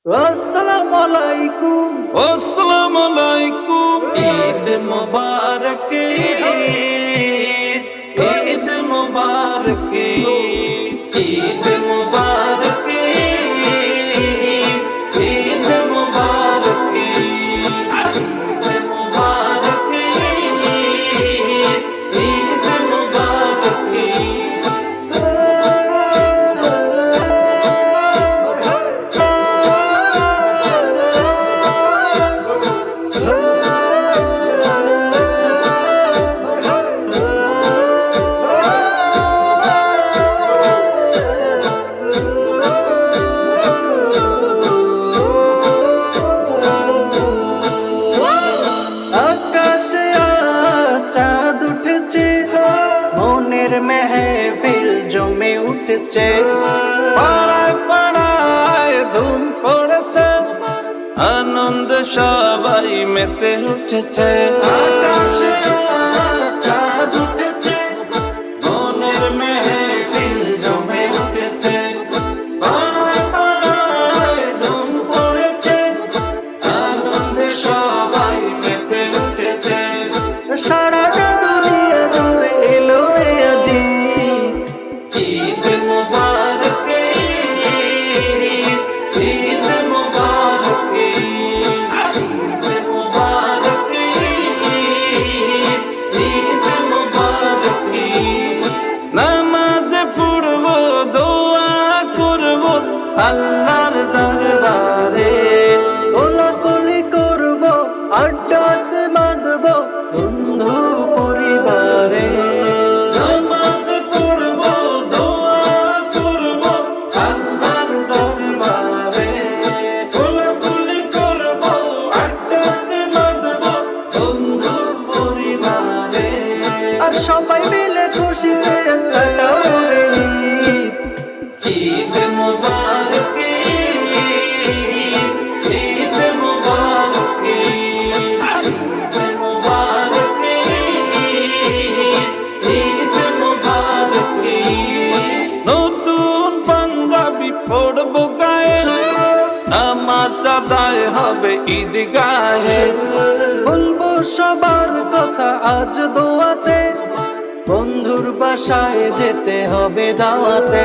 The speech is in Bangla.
আসসালামু আলাইকুম। আসসালামু আলাইকুম। ঈদ মুবারক, ঈদ ঈদ মুবারক, ঈদ মুবারক, ঈদ মুবারক, ঈদ মুবারক, ঈদ মুবারক। আকাশে আজ চাঁদ উঠেছে, মনের মেহফিল জমে উঠেছে। পাড়ায় পাড়ায় ধুম পড়েছে, আনন্দ সবাই মেতে উঠেছে। আকাশে আজ চাঁদ উঠেছে, মনের মেহফিল জমে উঠেছে। পাড়ায় পাড়ায় ধুম পড়েছে, আনন্দে সবাই মেতে উঠেছে। সারাটা দুনিয়া জুড়ে এলো রে আজি ঈদ মুবারক, ঈদ মুবারক, ঈদ মুবারক, ঈদ মুবারক। নামাজ পড়বো, দোয়া করবো আল্লাহর দরবারে। কোলাকুলি করবো, আড্ডাতে বাঁধবো বন্ধু পরিবারে। নামাজ পড়বো, দোয়া করবো আল্লাহর দরবারে। কোলাকুলি করবো, আড্ডাতে বাঁধবো বন্ধু পরিবারে। আর সবাই মিলে খুশিতে আজ কাটাবো রে ঈদ। ঈদ মুবারক, ঈদ মুবারক, ঈদ মুবারক, ঈদ মুবারক। নতুন পাঞ্জাবি পড়বো গায়ে, নামাজ আদায় হবে ঈদগাহে। বলবো সবার কথা আজ দোয়াতে, বন্ধুর বাসায় যেতে হবে দাওয়াতে।